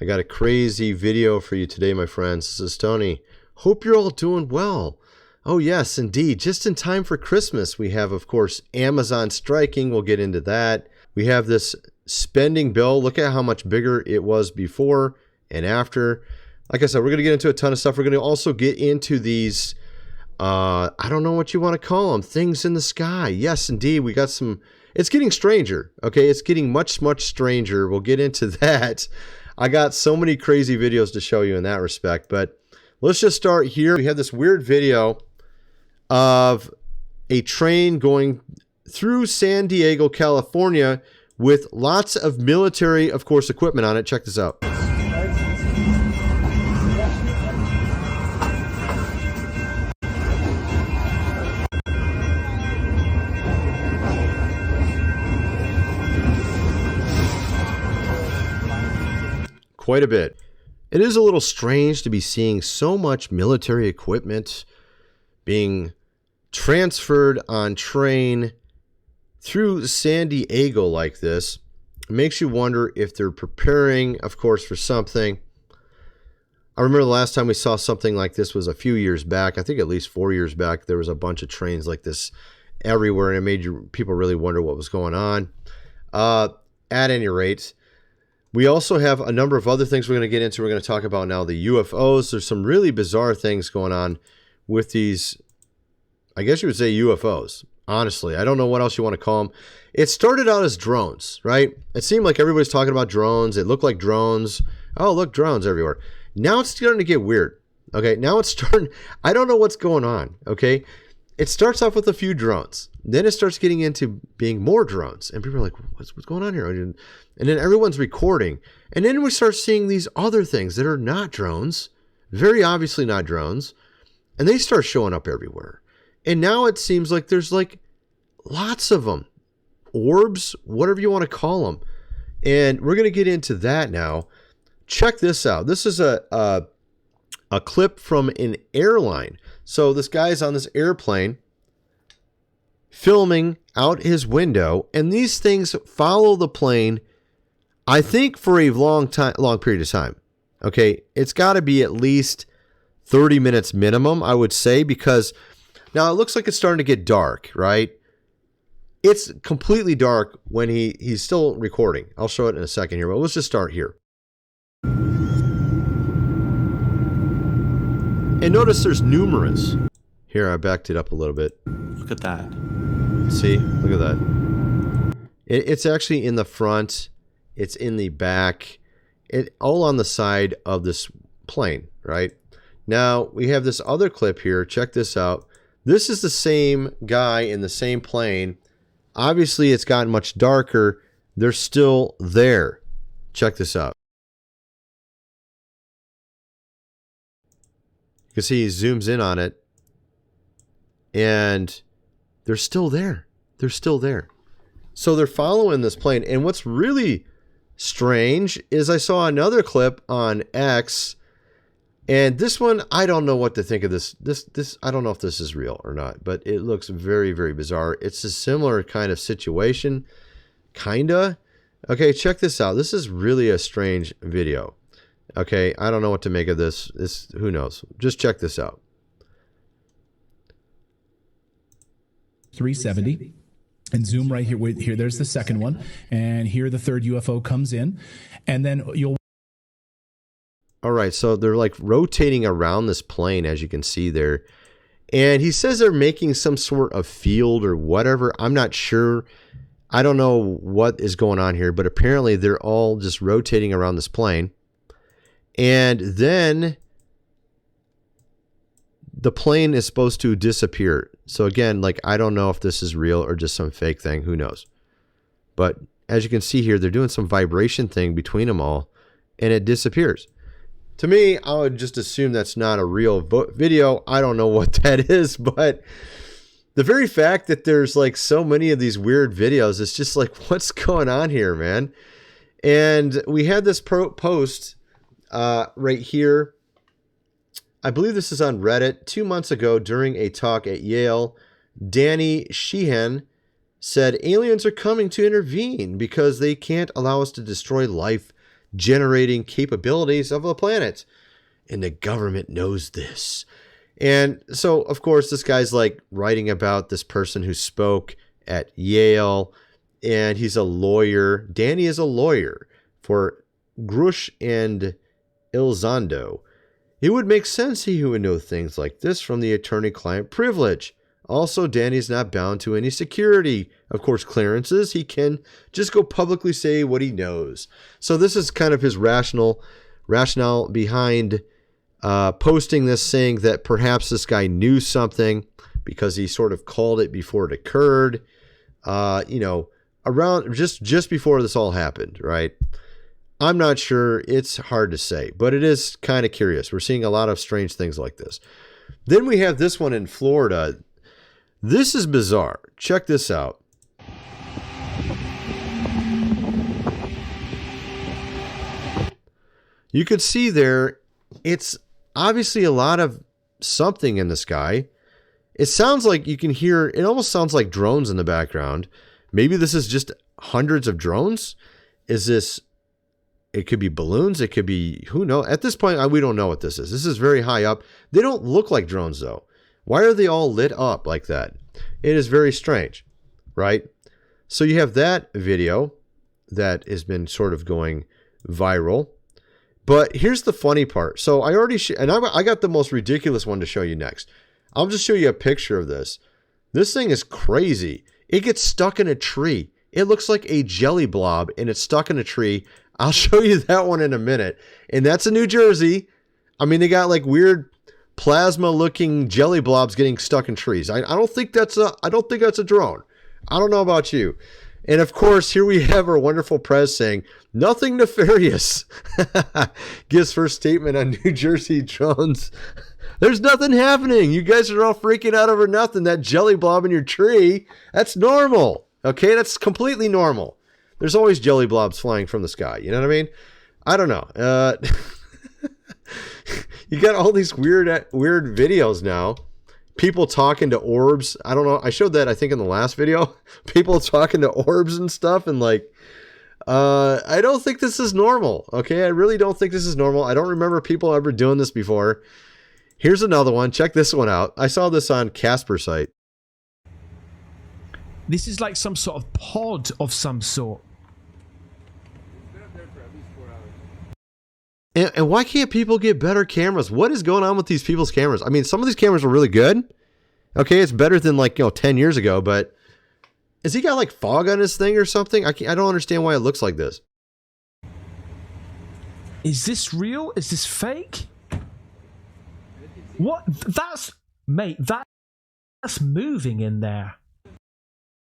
I got a crazy video for you today, my friends. This is Tony. Hope you're all doing well. Oh, yes, indeed. Just in time for Christmas, we have, of course, Amazon striking. We'll get into that. We have this spending bill. Look at how much bigger it was before and after. Like I said, we're going to get into a ton of stuff. We're going to also get into these, I don't know what you want to call them, things in the sky. Yes, indeed. We got some, it's getting stranger. Okay, it's getting much, much stranger. We'll get into that. I got so many crazy videos to show you in that respect, but let's just start here. We have this weird video of a train going through San Diego, California with lots of military, of course, equipment on it. Check this out. Quite a bit. It is a little strange to be seeing so much military equipment being transferred on train through San Diego like this. It makes you wonder if they're preparing, of course, for something. I remember the last time we saw something like this was a few years back. I think at least 4 years back. There was a bunch of trains like this everywhere, and it made people really wonder what was going on. At any rate, we also have a number of other things we're going to get into. We're going to talk about now the UFOs. There's some really bizarre things going on with these, I guess you would say UFOs. Honestly, I don't know what else you want to call them. It started out as drones, right? It seemed like everybody's talking about drones. It looked like drones. Oh, look, drones everywhere. Now it's starting to get weird. Okay, now it's starting, I don't know what's going on, okay? It starts off with a few drones. Then it starts getting into being more drones. And people are like, what's going on here? And then everyone's recording. And then we start seeing these other things that are not drones, very obviously not drones. And they start showing up everywhere. And now it seems like there's like lots of them. Orbs, whatever you want to call them. And we're going to get into that now. Check this out. This is a clip from an airline. So this guy's on this airplane filming out his window, and these things follow the plane, I think, for a long period of time. Okay, it's got to be at least 30 minutes minimum, I would say, because now it looks like it's starting to get dark, right? It's completely dark when he's still recording. I'll show it in a second here, but let's just start here. And notice there's numerous. Here, I backed it up a little bit. Look at that. See? Look at that. It's actually in the front. It's in the back. It all on the side of this plane, right? Now, we have this other clip here. Check this out. This is the same guy in the same plane. Obviously, it's gotten much darker. They're still there. Check this out. You can see he zooms in on it. And they're still there. They're still there. So they're following this plane. And what's really strange is I saw another clip on X. And this one, I don't know what to think of this. This I don't know if this is real or not. But it looks very, very bizarre. It's a similar kind of situation. Kinda. Okay, check this out. This is really a strange video. Okay, I don't know what to make of this. Who knows? Just check this out. 370 and zoom right here. Here, there's the second one. And here the third UFO comes in. And then you'll... All right, so they're like rotating around this plane, as you can see there. And he says they're making some sort of field or whatever. I'm not sure. I don't know what is going on here, but apparently they're all just rotating around this plane. And then the plane is supposed to disappear. So again, like, I don't know if this is real or just some fake thing. Who knows? But as you can see here, they're doing some vibration thing between them all, and it disappears. To me, I would just assume that's not a real video. I don't know what that is, but the very fact that there's like so many of these weird videos, it's just like, what's going on here, man? And we had this post right here. I believe this is on Reddit. 2 months ago, during a talk at Yale, Danny Sheehan said aliens are coming to intervene because they can't allow us to destroy life generating capabilities of the planet. And the government knows this. And so, of course, this guy's like writing about this person who spoke at Yale, and he's a lawyer. Danny is a lawyer for Grush and Ilzondo. It would make sense he would know things like this from the attorney-client privilege. Also, Danny's not bound to any security, of course, clearances. He can just go publicly say what he knows. So this is kind of his rationale behind posting this, saying that perhaps this guy knew something because he sort of called it before it occurred, around just before this all happened, right? I'm not sure. It's hard to say, but it is kind of curious. We're seeing a lot of strange things like this. Then we have this one in Florida. This is bizarre. Check this out. You could see there, it's obviously a lot of something in the sky. It sounds like you can hear, it almost sounds like drones in the background. Maybe this is just hundreds of drones. It could be balloons. It could be, who knows? At this point, we don't know what this is. This is very high up. They don't look like drones, though. Why are they all lit up like that? It is very strange, right? So you have that video that has been sort of going viral. But here's the funny part. So I already, I got the most ridiculous one to show you next. I'll just show you a picture of this. This thing is crazy. It gets stuck in a tree. It looks like a jelly blob, and it's stuck in a tree. I'll show you that one in a minute. And that's in New Jersey. I mean, they got like weird plasma-looking jelly blobs getting stuck in trees. I don't think that's a drone. I don't know about you. And of course, here we have our wonderful press saying, nothing nefarious. Gives first statement on New Jersey drones. There's nothing happening. You guys are all freaking out over nothing. That jelly blob in your tree, that's normal. Okay, that's completely normal. There's always jelly blobs flying from the sky. You know what I mean? I don't know. You got all these weird videos now. People talking to orbs. I don't know. I showed that, I think, in the last video. People talking to orbs and stuff. And like, I don't think this is normal. Okay, I really don't think this is normal. I don't remember people ever doing this before. Here's another one. Check this one out. I saw this on Casper site. This is like some sort of pod of some sort. And why can't people get better cameras? What is going on with these people's cameras? I mean, some of these cameras are really good. Okay, it's better than like, 10 years ago, but has he got like fog on his thing or something? I don't understand why it looks like this. Is this real? Is this fake? What? Mate, that's moving in there.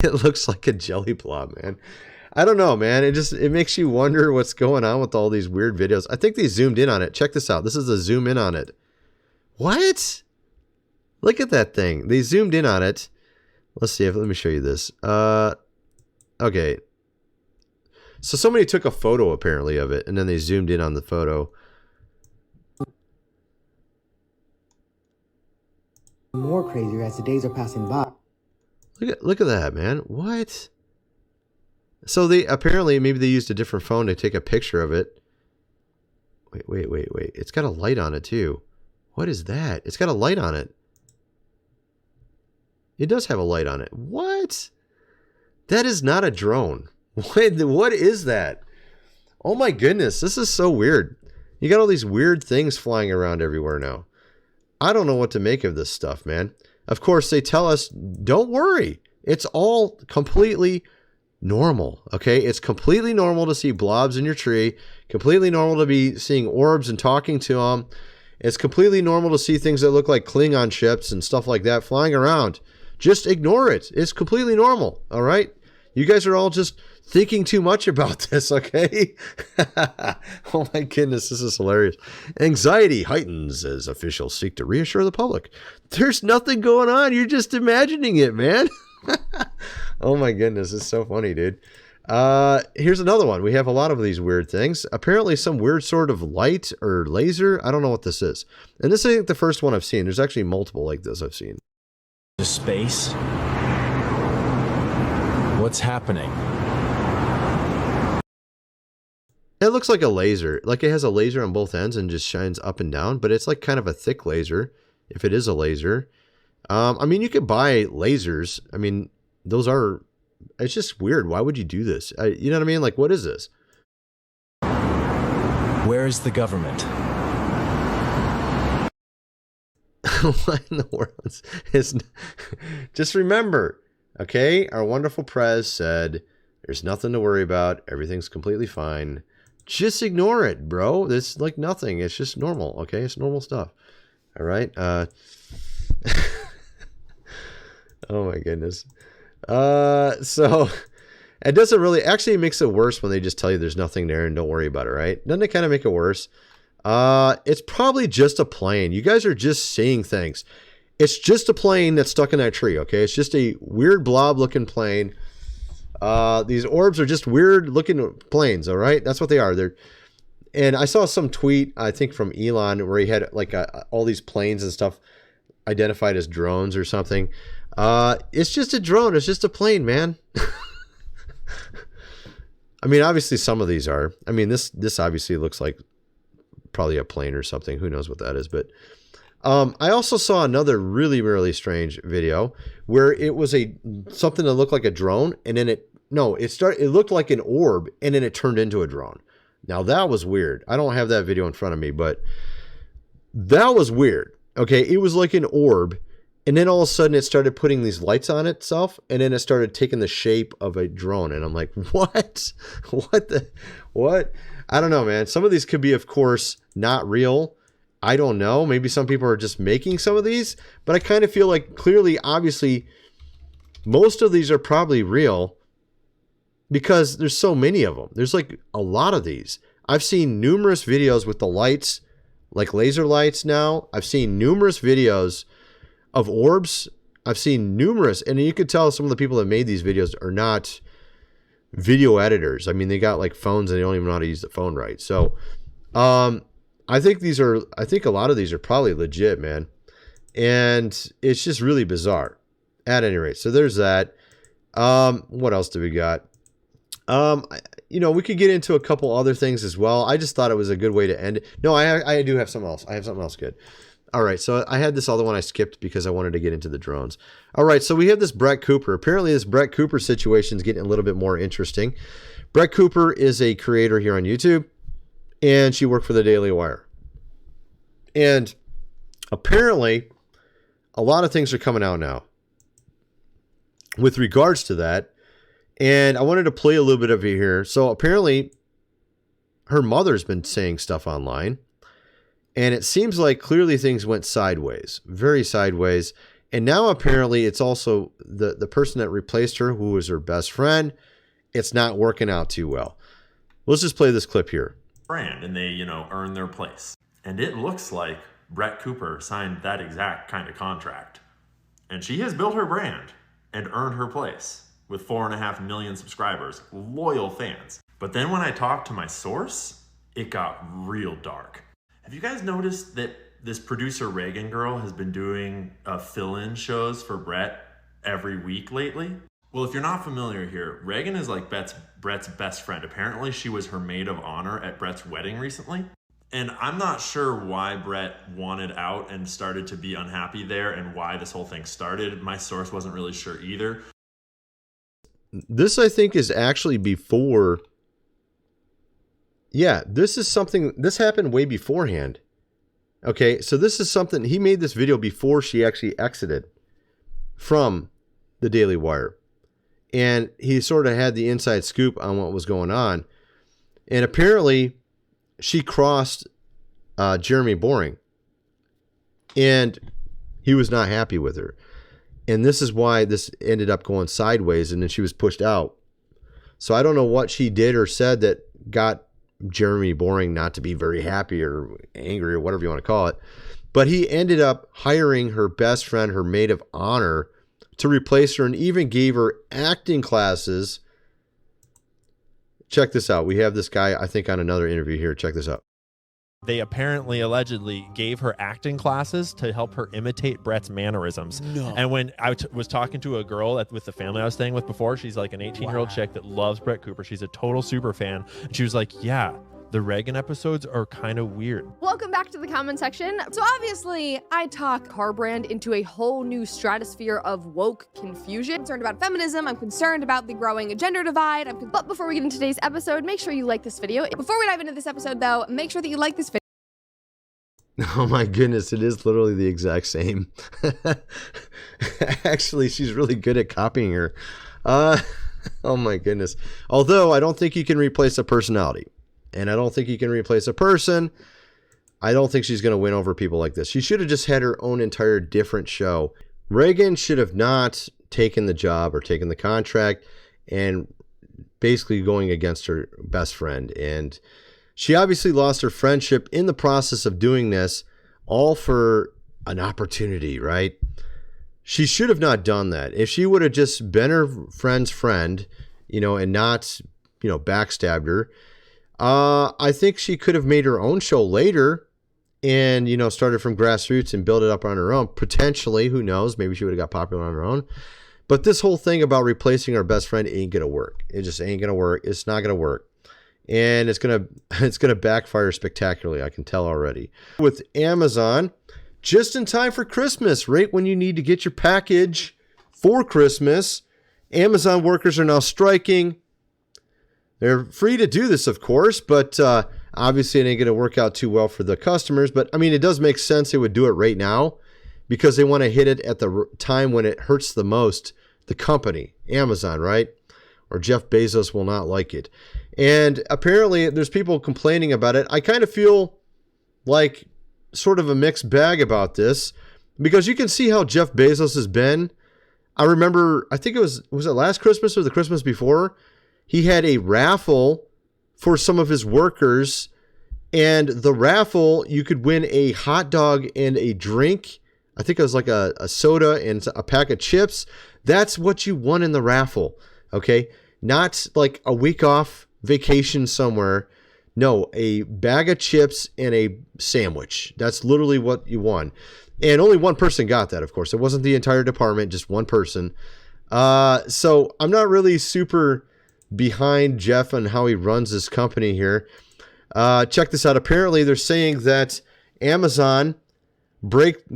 It looks like a jelly blob, man. I don't know, man. It makes you wonder what's going on with all these weird videos. I think they zoomed in on it. Check this out. This is a zoom in on it. What? Look at that thing. They zoomed in on it. Let's see. Let me show you this. Okay. So somebody took a photo apparently of it, and then they zoomed in on the photo. More crazier as the days are passing by. Look at that, man. What? So they apparently, maybe they used a different phone to take a picture of it. Wait. It's got a light on it too. What is that? It's got a light on it. It does have a light on it. What? That is not a drone. What is that? Oh my goodness. This is so weird. You got all these weird things flying around everywhere now. I don't know what to make of this stuff, man. Of course, they tell us, don't worry. It's all completely normal, okay? It's completely normal to see blobs in your tree. Completely normal to be seeing orbs and talking to them. It's completely normal to see things that look like Klingon ships and stuff like that flying around. Just ignore it. It's completely normal, all right? You guys are all just thinking too much about this, okay? Oh my goodness, this is hilarious. Anxiety heightens as officials seek to reassure the public. There's nothing going on. You're just imagining it, man. Oh my goodness, it's so funny, dude. Here's another one. We have a lot of these weird things. Apparently some weird sort of light or laser. I don't know what this is. And this is, I think, the first one I've seen. There's actually multiple like this I've seen. The space. What's happening? It looks like a laser. Like it has a laser on both ends and just shines up and down, but it's like kind of a thick laser, if it is a laser. I mean, you could buy lasers. I mean, those are... It's just weird. Why would you do this? You know what I mean? Like, what is this? Where is the government? What in the world is... Just remember, okay? Our wonderful Prez said, there's nothing to worry about. Everything's completely fine. Just ignore it, bro. It's like nothing. It's just normal, okay? It's normal stuff. All right? Oh, my goodness. So it doesn't really... Actually, it makes it worse when they just tell you there's nothing there and don't worry about it, right? Doesn't it kind of make it worse? It's probably just a plane. You guys are just seeing things. It's just a plane that's stuck in that tree, okay? It's just a weird blob-looking plane. These orbs are just weird-looking planes, all right? That's what they are. And I saw some tweet, I think from Elon, where he had like all these planes and stuff identified as drones or something. It's just a drone. It's just a plane, man. I mean, obviously some of these are. I mean, this obviously looks like probably a plane or something. Who knows what that is? But I also saw another really, really strange video where it was something that looked like a drone, and then it looked like an orb, and then it turned into a drone. Now that was weird. I don't have that video in front of me, but that was weird. Okay, it was like an orb, and then all of a sudden it started putting these lights on itself, and then it started taking the shape of a drone, and I'm like, what? What? I don't know, man. Some of these could be, of course, not real. I don't know. Maybe some people are just making some of these, but I kind of feel like clearly, obviously, most of these are probably real because there's so many of them. There's like a lot of these. I've seen numerous videos with the lights, like laser lights now. I've seen numerous videos of orbs. I've seen numerous, and you could tell some of the people that made these videos are not video editors. I mean, they got like phones and they don't even know how to use the phone right. So, I think a lot of these are probably legit, man. And it's just really bizarre. At any rate, so there's that. What else do we got? We could get into a couple other things as well. I just thought it was a good way to end it. No, I do have something else. I have something else good. All right, so I had this other one I skipped because I wanted to get into the drones. All right, so we have this Brett Cooper. Apparently, this Brett Cooper situation is getting a little bit more interesting. Brett Cooper is a creator here on YouTube, and she worked for the Daily Wire. And apparently, a lot of things are coming out now with regards to that. And I wanted to play a little bit of it here. So apparently, her mother's been saying stuff online. And it seems like clearly things went sideways, very sideways. And now apparently it's also the person that replaced her, who was her best friend, it's not working out too well. Let's just play this clip here. Brand, and they, earn their place. And it looks like Brett Cooper signed that exact kind of contract. And she has built her brand and earned her place with 4.5 million subscribers, loyal fans. But then when I talked to my source, it got real dark. Have you guys noticed that this producer Reagan girl has been doing fill-in shows for Brett every week lately? Well, if you're not familiar here, Reagan is like Brett's best friend. Apparently she was her maid of honor at Brett's wedding recently. And I'm not sure why Brett wanted out and started to be unhappy there and why this whole thing started. My source wasn't really sure either. This, I think, is actually before... Yeah, this happened way beforehand. Okay, so this is something, he made this video before she actually exited from the Daily Wire. And he sort of had the inside scoop on what was going on. And apparently, she crossed Jeremy Boring. And he was not happy with her. And this is why this ended up going sideways, and then she was pushed out. So I don't know what she did or said that got Jeremy Boring not to be very happy or angry or whatever you want to call it. But he ended up hiring her best friend, her maid of honor, to replace her, and even gave her acting classes. Check this out. We have this guy, I think, on another interview here. Check this out. They apparently, allegedly, gave her acting classes to help her imitate Brett's mannerisms. No. And when I was talking to a girl with the family I was staying with before, she's like an 18-year-old chick that loves Brett Cooper. She's a total super fan. And she was like, yeah, The Reagan episodes are kind of weird. Welcome back to the comment section. So obviously, I talk car brand into a whole new stratosphere of woke confusion. I'm concerned about feminism. I'm concerned about the growing gender divide. But before we get into today's episode, make sure you like this video. Before we dive into this episode, though, make sure that you like this video. Oh my goodness, it is literally the exact same. Actually, she's really good at copying her. Oh my goodness. Although I don't think you can replace a personality. And I don't think you can replace a person. I don't think she's going to win over people like this. She should have just had her own entire different show. Reagan should have not taken the job or taken the contract and basically going against her best friend. And she obviously lost her friendship in the process of doing this, all for an opportunity, right? She should have not done that. If she would have just been her friend's friend, and not, backstabbed her, I think she could have made her own show later and, started from grassroots and built it up on her own. Potentially, who knows? Maybe she would have got popular on her own. But this whole thing about replacing our best friend ain't going to work. It just ain't going to work. It's not going to work. And it's going to backfire spectacularly. I can tell already. With Amazon, just in time for Christmas, right when you need to get your package for Christmas, Amazon workers are now striking. They're free to do this, of course, but obviously it ain't going to work out too well for the customers. But, I mean, it does make sense they would do it right now because they want to hit it at the time when it hurts the most, the company, Amazon, right? Or Jeff Bezos will not like it. And apparently there's people complaining about it. I kind of feel like sort of a mixed bag about this because you can see how Jeff Bezos has been. I remember, I think was it last Christmas or the Christmas before? He had a raffle for some of his workers, and the raffle, you could win a hot dog and a drink. I think it was like a soda and a pack of chips. That's what you won in the raffle, okay? Not like a week off vacation somewhere. No, a bag of chips and a sandwich. That's literally what you won. And only one person got that, of course. It wasn't the entire department, just one person. So I'm not really super behind Jeff and how he runs his company here. Check this out. Apparently, they're saying that Amazon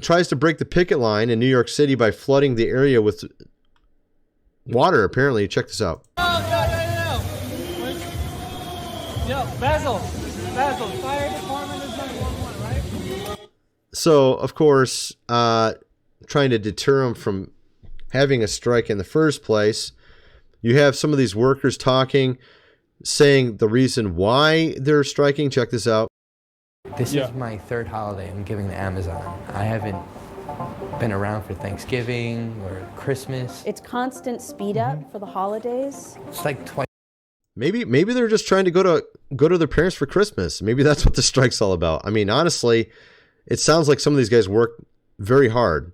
tries to break the picket line in New York City by flooding the area with water. Apparently, check this out. Yo, Basil, fire department is 911, right? So, of course, trying to deter them from having a strike in the first place, you have some of these workers talking, saying the reason why they're striking. Check this out. This is my third holiday I'm giving to Amazon. I haven't been around for Thanksgiving or Christmas. It's constant speed up for the holidays. It's like twice. Maybe they're just trying to go to their parents for Christmas. Maybe that's what the strike's all about. I mean, honestly, it sounds like some of these guys work very hard.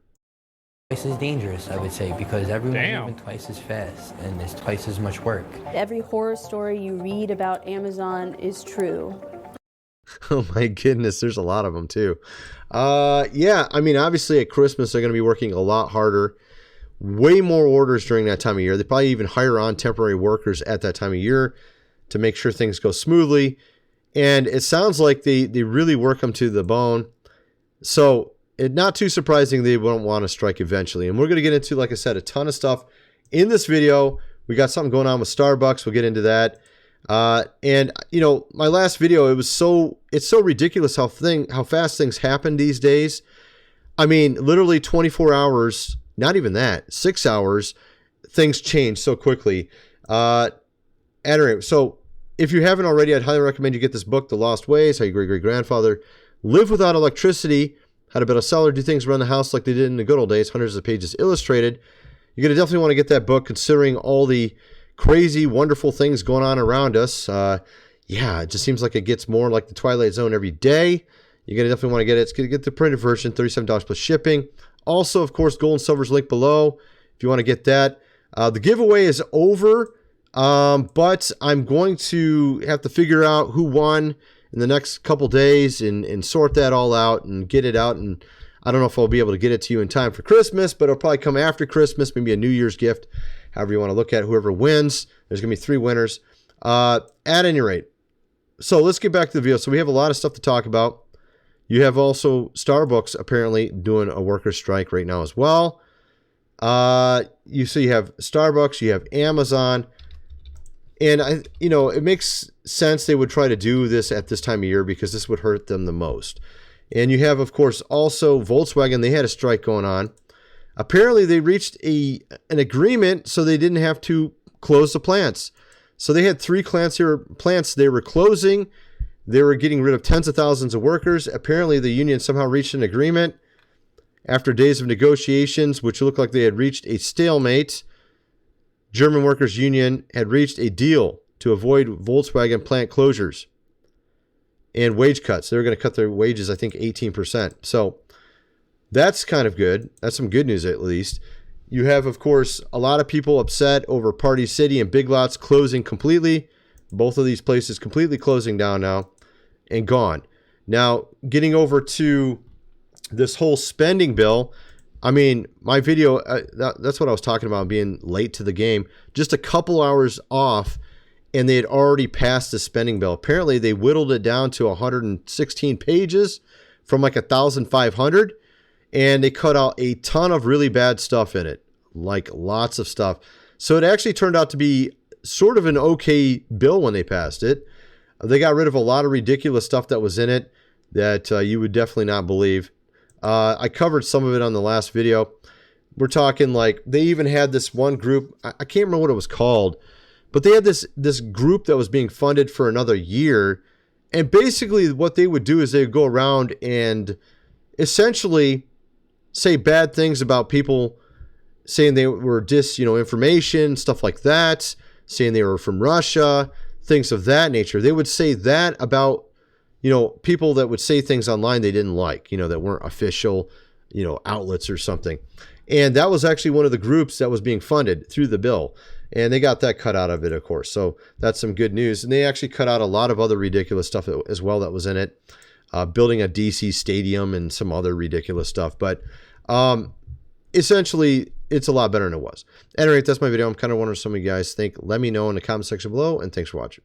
Twice as dangerous, I would say, because everyone's moving twice as fast and there's twice as much work. Every horror story you read about Amazon is true. Oh my goodness, there's a lot of them too. Yeah, I mean, obviously at Christmas they're going to be working a lot harder. Way more orders during that time of year. They probably even hire on temporary workers at that time of year to make sure things go smoothly. And it sounds like they really work them to the bone. So it's not too surprising they won't want to strike eventually. And we're going to get into, like I said, a ton of stuff in this video. We got something going on with Starbucks. We'll get into that. And my last video, it's so ridiculous how fast things happen these days. I mean, literally 24 hours, not even that, 6 hours, things change so quickly. At any rate, so if you haven't already, I'd highly recommend you get this book, The Lost Ways, How Your Great-Great-Grandfather Lived Without Electricity, How to Build a Cellar, Do Things Around the House Like They Did in the Good Old Days, hundreds of pages illustrated. You're going to definitely want to get that book considering all the crazy, wonderful things going on around us. Yeah, it just seems like it gets more like the Twilight Zone every day. You're going to definitely want to get it. It's going to get the printed version, $37 plus shipping. Also, of course, gold and silver's link below if you want to get that. The giveaway is over, but I'm going to have to figure out who won in the next couple days and sort that all out and get it out. And I don't know if I'll be able to get it to you in time for Christmas, but it'll probably come after Christmas, maybe a New Year's gift, however you want to look at it. Whoever wins, there's going to be 3 winners. At any rate, So let's get back to the video. So we have a lot of stuff to talk about. You have also Starbucks apparently doing a worker strike right now as well. You have Starbucks, you have Amazon, and it makes sense they would try to do this at this time of year because this would hurt them the most. And you have, of course, also Volkswagen. They had a strike going on. Apparently, they reached an agreement so they didn't have to close the plants. So they had 3 plants they were closing. They were getting rid of tens of thousands of workers. Apparently, the union somehow reached an agreement after days of negotiations, which looked like they had reached a stalemate. German Workers' Union had reached a deal to avoid Volkswagen plant closures and wage cuts. They were going to cut their wages, I think, 18%. So that's kind of good. That's some good news, at least. You have, of course, a lot of people upset over Party City and Big Lots closing completely. Both of these places completely closing down now and gone. Now, getting over to this whole spending bill, I mean, my video, that's what I was talking about, being late to the game. Just a couple hours off, and they had already passed the spending bill. Apparently, they whittled it down to 116 pages from like 1,500, and they cut out a ton of really bad stuff in it, like lots of stuff. So it actually turned out to be sort of an okay bill when they passed it. They got rid of a lot of ridiculous stuff that was in it that you would definitely not believe. I covered some of it on the last video. We're talking like they even had this one group. I can't remember what it was called, but they had this group that was being funded for another year. And basically what they would do is they would go around and essentially say bad things about people, saying they were information, stuff like that, saying they were from Russia, things of that nature. They would say that about people that would say things online they didn't like, that weren't official, outlets or something. And that was actually one of the groups that was being funded through the bill. And they got that cut out of it, of course. So that's some good news. And they actually cut out a lot of other ridiculous stuff as well that was in it. Building a DC stadium and some other ridiculous stuff. But essentially, it's a lot better than it was. At any rate, that's my video. I'm kind of wondering what some of you guys think. Let me know in the comment section below. And thanks for watching.